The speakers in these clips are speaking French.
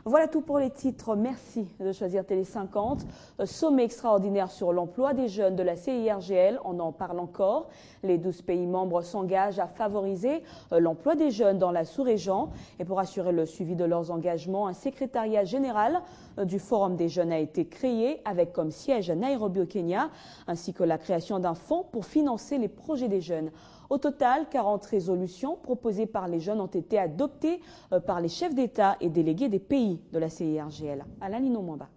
Voilà tout pour les titres. Merci de choisir Télé 50. Sommet extraordinaire sur l'emploi des jeunes de la CIRGL. On en parle encore. Les 12 pays membres s'engagent à favoriser l'emploi des jeunes dans la sous-région. Et pour assurer le suivi de leurs engagements, un secrétariat général du Forum des jeunes a été créé avec comme siège à Nairobi au Kenya, ainsi que la création d'un fonds pour financer les projets des jeunes. Au total, 40 résolutions proposées par les jeunes ont été adoptées par les chefs d'État et délégués des pays de la CIRGL. Alain Lino Mwamba.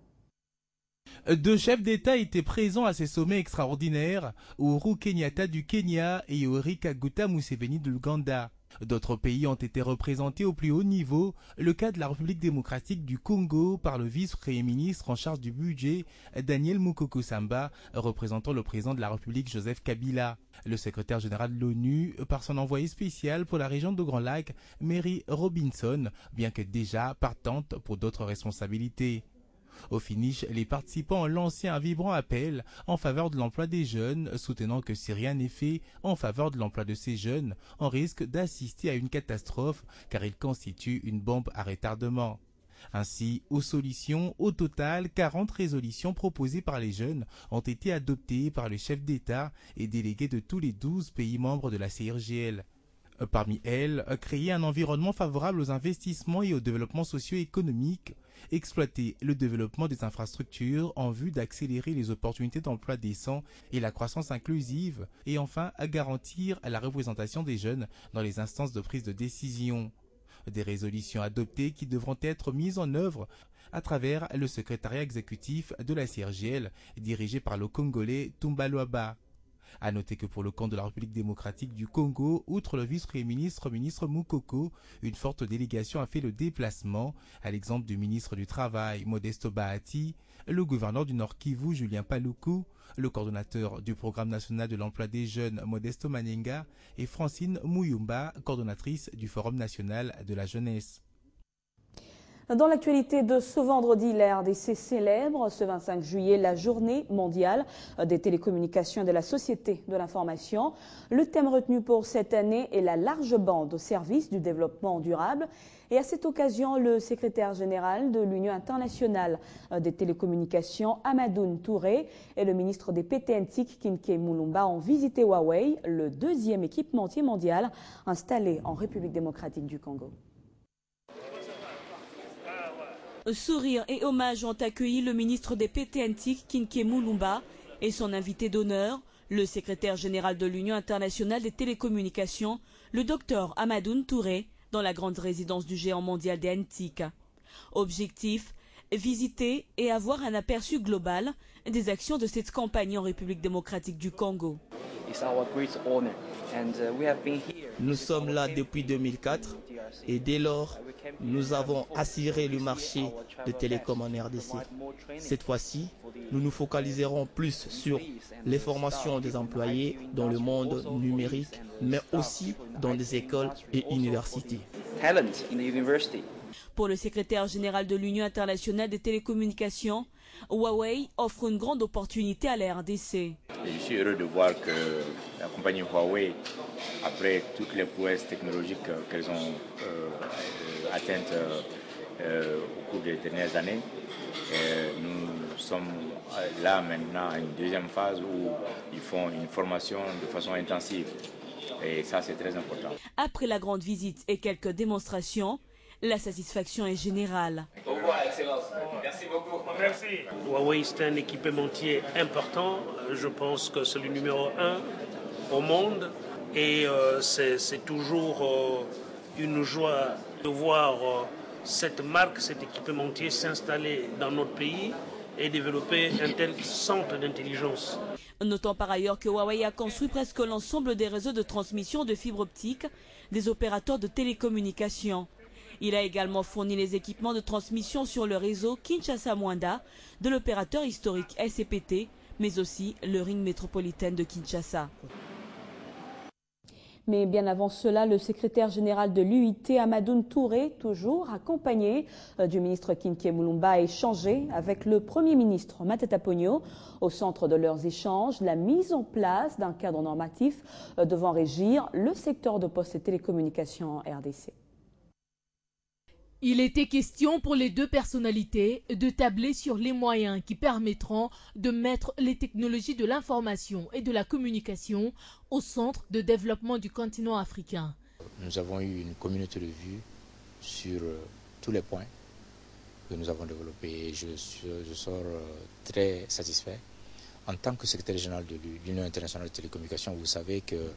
2 chefs d'État étaient présents à ces sommets extraordinaires, Uhuru Kenyatta du Kenya et Yoweri Kaguta Museveni de l'Ouganda. D'autres pays ont été représentés au plus haut niveau, le cas de la République démocratique du Congo par le vice-premier ministre en charge du budget, Daniel Mukoko Samba, représentant le président de la République Joseph Kabila. Le secrétaire général de l'ONU par son envoyé spécial pour la région de Grand Lac, Mary Robinson, bien que déjà partante pour d'autres responsabilités. Au finish, les participants ont lancé un vibrant appel en faveur de l'emploi des jeunes, soutenant que si rien n'est fait en faveur de l'emploi de ces jeunes, on risque d'assister à une catastrophe car ils constituent une bombe à retardement. Ainsi, aux solutions, au total, 40 résolutions proposées par les jeunes ont été adoptées par les chefs d'État et délégués de tous les 12 pays membres de la CIRGL. Parmi elles, créer un environnement favorable aux investissements et au développement socio-économique, exploiter le développement des infrastructures en vue d'accélérer les opportunités d'emploi décents et la croissance inclusive, et enfin à garantir la représentation des jeunes dans les instances de prise de décision. Des résolutions adoptées qui devront être mises en œuvre à travers le secrétariat exécutif de la CIRGL dirigé par le Congolais Tumba Luaba. À noter que pour le compte de la République démocratique du Congo, outre le vice-premier ministre, Mukoko, une forte délégation a fait le déplacement, à l'exemple du ministre du Travail, Modesto Bahati, le gouverneur du Nord Kivu, Julien Paluku, le coordonnateur du programme national de l'emploi des jeunes, Modesto Manenga, et Francine Mouyumba, coordonnatrice du Forum national de la jeunesse. Dans l'actualité de ce vendredi, la RDC célèbre ce 25 juillet la journée mondiale des télécommunications et de la société de l'information. Le thème retenu pour cette année est la large bande au service du développement durable. Et à cette occasion, le secrétaire général de l'Union internationale des télécommunications, Amadoune Touré, et le ministre des PTNTIC, Kinke Mulumba, ont visité Huawei, le 2e équipementier mondial installé en République démocratique du Congo. Sourire et hommage ont accueilli le ministre des PTNTIC, Kinke Mulumba, et son invité d'honneur, le secrétaire général de l'Union internationale des télécommunications, le docteur Amadoune Touré, dans la grande résidence du géant mondial des NTIC. Objectif, visiter et avoir un aperçu global des actions de cette campagne en République démocratique du Congo. Nous sommes là depuis 2004 et dès lors, nous avons assuré le marché de télécom en RDC. Cette fois-ci, nous nous focaliserons plus sur les formations des employés dans le monde numérique, mais aussi dans des écoles et universités. Pour le secrétaire général de l'Union internationale des télécommunications, Huawei offre une grande opportunité à la RDC. Et je suis heureux de voir que la compagnie Huawei, après toutes les prouesses technologiques qu'elles ont atteintes au cours des dernières années, nous sommes là maintenant à une deuxième phase où ils font une formation de façon intensive. Et ça, c'est très important. Après la grande visite et quelques démonstrations, la satisfaction est générale. Au revoir, Excellence. Merci beaucoup. Merci. Huawei, c'est un équipementier important. Je pense que c'est le numéro 1 au monde. Et c'est toujours une joie de voir cette marque, cet équipementier s'installer dans notre pays et développer un tel centre d'intelligence. Notons par ailleurs que Huawei a construit presque l'ensemble des réseaux de transmission de fibre optique des opérateurs de télécommunications. Il a également fourni les équipements de transmission sur le réseau Kinshasa-Mwanda de l'opérateur historique SCPT, mais aussi le ring métropolitaine de Kinshasa. Mais bien avant cela, le secrétaire général de l'UIT, Amadoune Touré, toujours accompagné du ministre Kinke Mulumba, a échangé avec le Premier ministre Matata Ponyo. Au centre de leurs échanges, la mise en place d'un cadre normatif devant régir le secteur de postes et télécommunications en RDC. Il était question pour les deux personnalités de tabler sur les moyens qui permettront de mettre les technologies de l'information et de la communication au centre de développement du continent africain. Nous avons eu une communauté de vues sur tous les points que nous avons développés et je sors très satisfait. En tant que secrétaire général de l'Union internationale de télécommunications, vous savez que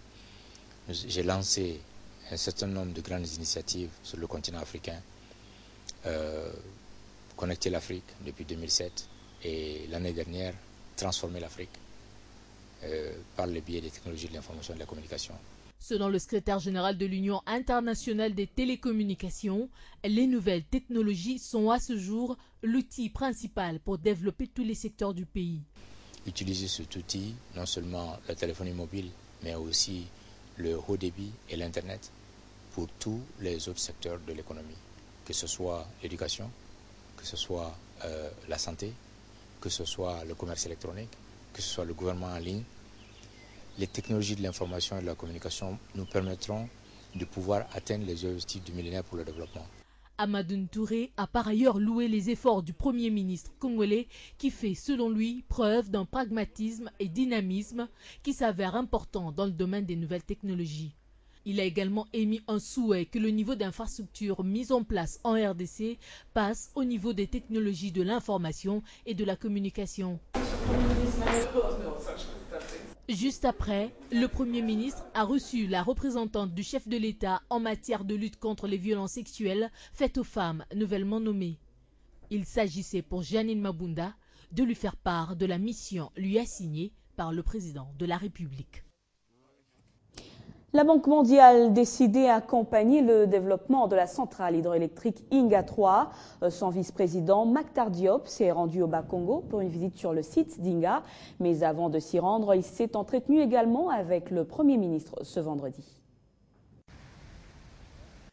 j'ai lancé un certain nombre de grandes initiatives sur le continent africain. Connecter l'Afrique depuis 2007 et l'année dernière transformer l'Afrique par le biais des technologies de l'information et de la communication. Selon le secrétaire général de l'Union internationale des télécommunications, les nouvelles technologies sont à ce jour l'outil principal pour développer tous les secteurs du pays. Utiliser cet outil, non seulement la téléphonie mobile, mais aussi le haut débit et l'Internet pour tous les autres secteurs de l'économie. Que ce soit l'éducation, que ce soit la santé, que ce soit le commerce électronique, que ce soit le gouvernement en ligne. Les technologies de l'information et de la communication nous permettront de pouvoir atteindre les objectifs du millénaire pour le développement. Hamadoun Touré a par ailleurs loué les efforts du Premier ministre congolais qui fait, selon lui, preuve d'un pragmatisme et dynamisme qui s'avère important dans le domaine des nouvelles technologies. Il a également émis un souhait que le niveau d'infrastructure mis en place en RDC passe au niveau des technologies de l'information et de la communication. Juste après, le Premier ministre a reçu la représentante du chef de l'État en matière de lutte contre les violences sexuelles faites aux femmes nouvellement nommées. Il s'agissait pour Janine Mabunda de lui faire part de la mission lui assignée par le président de la République. La Banque mondiale décidait d'accompagner le développement de la centrale hydroélectrique Inga 3. Son vice-président Mactar Diop s'est rendu au Bas-Congo pour une visite sur le site d'Inga. Mais avant de s'y rendre, il s'est entretenu également avec le Premier ministre ce vendredi.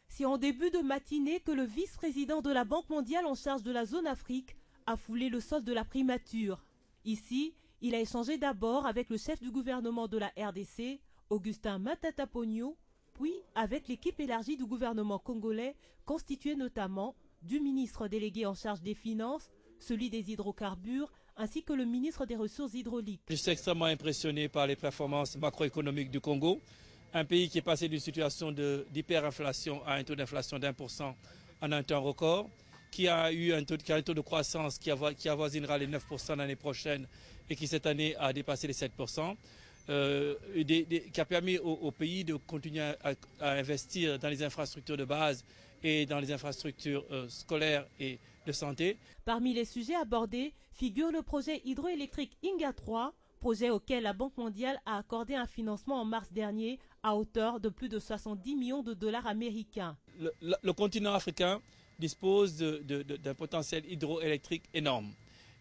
C'est en début de matinée que le vice-président de la Banque mondiale en charge de la zone Afrique a foulé le sol de la primature. Ici, il a échangé d'abord avec le chef du gouvernement de la RDC, Augustin Matata Ponyo, puis avec l'équipe élargie du gouvernement congolais, constituée notamment du ministre délégué en charge des finances, celui des hydrocarbures, ainsi que le ministre des ressources hydrauliques. Je suis extrêmement impressionné par les performances macroéconomiques du Congo, un pays qui est passé d'une situation d'hyperinflation à un taux d'inflation d'1% en un temps record, qui a eu un taux de croissance qui avoisinera les 9% l'année prochaine et qui cette année a dépassé les 7%. Qui a permis au pays de continuer à investir dans les infrastructures de base et dans les infrastructures scolaires et de santé. Parmi les sujets abordés figure le projet hydroélectrique Inga 3, projet auquel la Banque mondiale a accordé un financement en mars dernier à hauteur de plus de 70 millions de dollars américains. Le continent africain dispose d'un potentiel hydroélectrique énorme.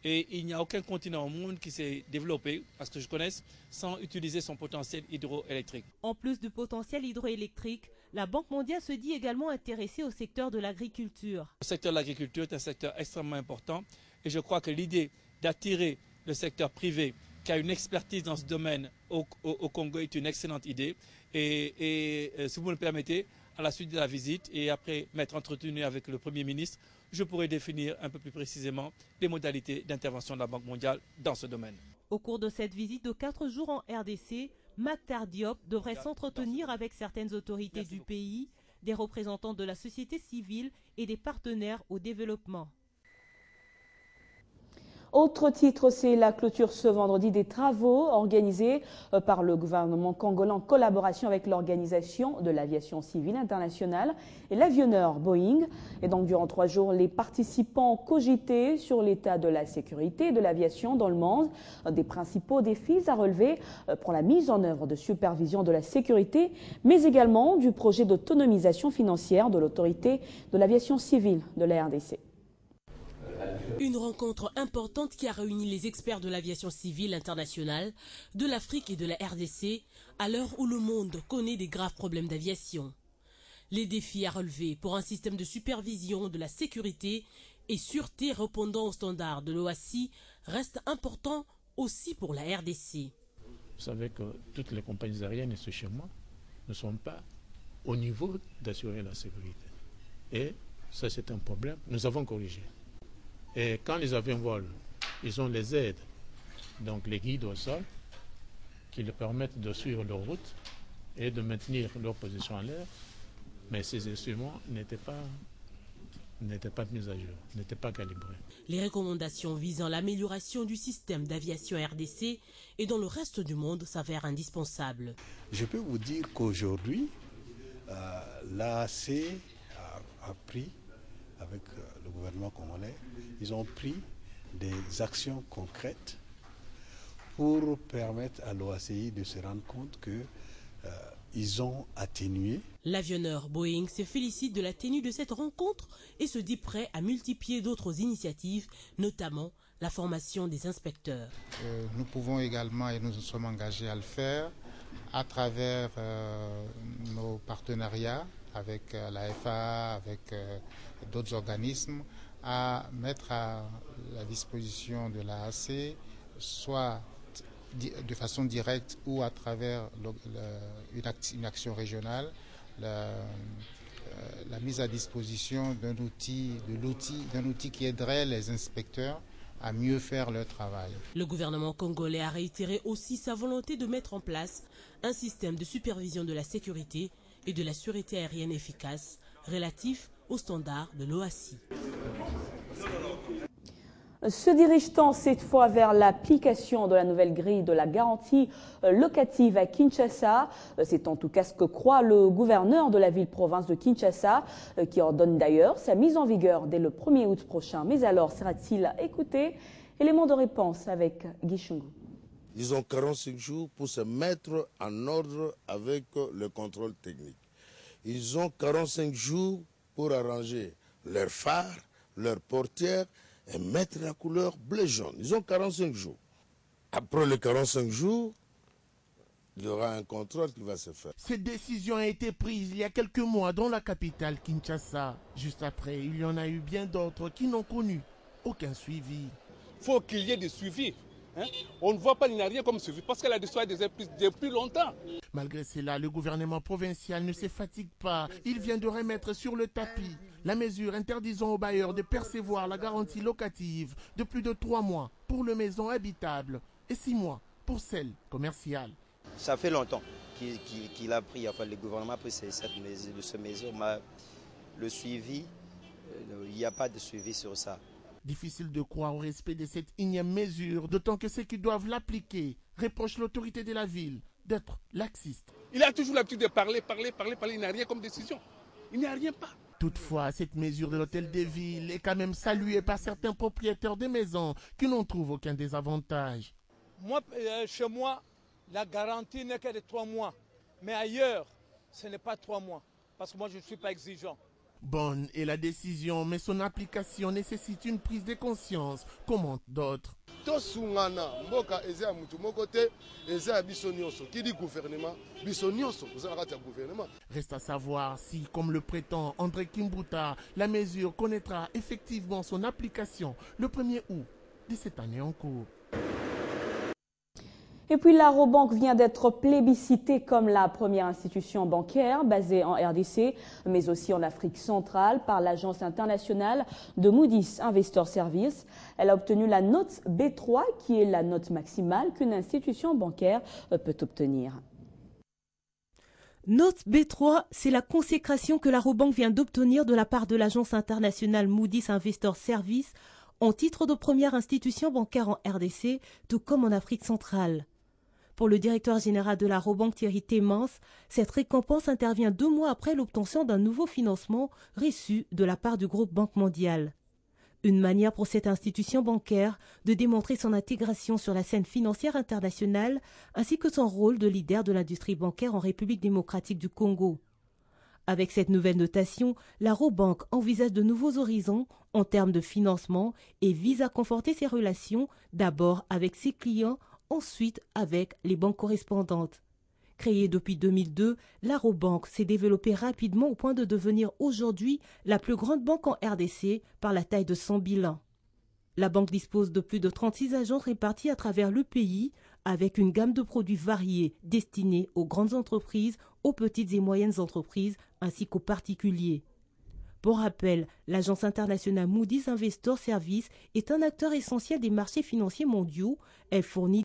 Et il n'y a aucun continent au monde qui s'est développé, à ce que je connaisse, sans utiliser son potentiel hydroélectrique. En plus du potentiel hydroélectrique, la Banque mondiale se dit également intéressée au secteur de l'agriculture. Le secteur de l'agriculture est un secteur extrêmement important et je crois que l'idée d'attirer le secteur privé qui a une expertise dans ce domaine au Congo est une excellente idée. Et si vous me le permettez, à la suite de la visite et après m'être entretenu avec le Premier ministre, je pourrai définir un peu plus précisément les modalités d'intervention de la Banque mondiale dans ce domaine. Au cours de cette visite de 4 jours en RDC, Mactar Diop devrait s'entretenir avec certaines autorités du pays, des représentants de la société civile et des partenaires au développement. Autre titre, c'est la clôture ce vendredi des travaux organisés par le gouvernement congolais en collaboration avec l'Organisation de l'aviation civile internationale et l'avionneur Boeing. Et donc, durant 3 jours, les participants ont cogité sur l'état de la sécurité de l'aviation dans le monde, des principaux défis à relever pour la mise en œuvre de supervision de la sécurité, mais également du projet d'autonomisation financière de l'autorité de l'aviation civile de la RDC. Une rencontre importante qui a réuni les experts de l'aviation civile internationale, de l'Afrique et de la RDC, à l'heure où le monde connaît des graves problèmes d'aviation. Les défis à relever pour un système de supervision de la sécurité et sûreté répondant aux standards de l'OACI restent importants aussi pour la RDC. Vous savez que toutes les compagnies aériennes chez moi ne sont pas au niveau d'assurer la sécurité. Et Ça, c'est un problème. Nous avons corrigé. Et quand les avions volent, ils ont les aides, donc les guides au sol, qui leur permettent de suivre leur route et de maintenir leur position en l'air. Mais ces instruments n'étaient pas mis à jour, n'étaient pas calibrés. Les recommandations visant l'amélioration du système d'aviation RDC et dans le reste du monde s'avèrent indispensables. Je peux vous dire qu'aujourd'hui, l'AAC a pris, avec le gouvernement congolais, ils ont pris des actions concrètes pour permettre à l'OACI de se rendre compte qu'ils ont atténué. L'avionneur Boeing se félicite de la tenue de cette rencontre et se dit prêt à multiplier d'autres initiatives, notamment la formation des inspecteurs. Nous pouvons également, et nous nous sommes engagés à le faire, à travers nos partenariats avec la FAA, avec d'autres organismes, à mettre à la disposition de l'AAC, soit de façon directe ou à travers une action régionale, la mise à disposition d'un outil qui aiderait les inspecteurs à mieux faire leur travail. Le gouvernement congolais a réitéré aussi sa volonté de mettre en place un système de supervision de la sécurité et de la sûreté aérienne efficace relatif aux standards de l'OACI. Se dirige-t-on cette fois vers l'application de la nouvelle grille de la garantie locative à Kinshasa? C'est en tout cas ce que croit le gouverneur de la ville-province de Kinshasa, qui ordonne d'ailleurs sa mise en vigueur dès le 1er août prochain. Mais alors, sera-t-il écouté? Élément de réponse avec Guy Chungu. Ils ont 45 jours pour se mettre en ordre avec le contrôle technique. Ils ont 45 jours pour arranger leurs phares, leurs portières, et mettre la couleur bleu-jaune. Ils ont 45 jours. Après les 45 jours, il y aura un contrôle qui va se faire. Cette décision a été prise il y a quelques mois dans la capitale Kinshasa. Juste après, il y en a eu bien d'autres qui n'ont connu aucun suivi. Il faut qu'il y ait des suivis. On ne voit pas, il n'y a rien comme suivi parce que la décision a déjà prise depuis longtemps. Malgré cela, le gouvernement provincial ne se fatigue pas. Il vient de remettre sur le tapis la mesure interdisant aux bailleurs de percevoir la garantie locative de plus de 3 mois pour les maisons habitables et 6 mois pour celles commerciales. Ça fait longtemps qu'il a pris, enfin le gouvernement a pris cette mesure, mais le suivi, il n'y a pas de suivi sur ça. Difficile de croire au respect de cette énième mesure, d'autant que ceux qui doivent l'appliquer reprochent l'autorité de la ville d'être laxiste. Il a toujours l'habitude de parler, il n'y a rien comme décision. Il n'y a rien pas. Toutefois, cette mesure de l'hôtel de ville est quand même saluée par certains propriétaires de maisons qui n'en trouvent aucun désavantage. Moi, chez moi, la garantie n'est que de 3 mois. Mais ailleurs, ce n'est pas 3 mois. Parce que moi, je ne suis pas exigeant. Bonne est la décision, mais son application nécessite une prise de conscience, commentent d'autres. Reste à savoir si, comme le prétend André Kimbuta, la mesure connaîtra effectivement son application le 1er août de cette année en cours. Et puis l'Arobank vient d'être plébiscitée comme la première institution bancaire basée en RDC, mais aussi en Afrique centrale par l'agence internationale de Moody's Investor Service. Elle a obtenu la note B3, qui est la note maximale qu'une institution bancaire peut obtenir. Note B3, c'est la consécration que l'Arobank vient d'obtenir de la part de l'agence internationale Moody's Investor Service en titre de première institution bancaire en RDC, tout comme en Afrique centrale. Pour le directeur général de l'Arobank, Thierry Témens, cette récompense intervient 2 mois après l'obtention d'un nouveau financement reçu de la part du groupe Banque mondiale. Une manière pour cette institution bancaire de démontrer son intégration sur la scène financière internationale ainsi que son rôle de leader de l'industrie bancaire en République démocratique du Congo. Avec cette nouvelle notation, l'Arobank envisage de nouveaux horizons en termes de financement et vise à conforter ses relations d'abord avec ses clients, ensuite avec les banques correspondantes. Créée depuis 2002, l'Arobank s'est développée rapidement au point de devenir aujourd'hui la plus grande banque en RDC par la taille de son bilan. La banque dispose de plus de 36 agences réparties à travers le pays avec une gamme de produits variés destinés aux grandes entreprises, aux petites et moyennes entreprises ainsi qu'aux particuliers. Pour rappel, l'agence internationale Moody's Investor Services est un acteur essentiel des marchés financiers mondiaux. Elle fournit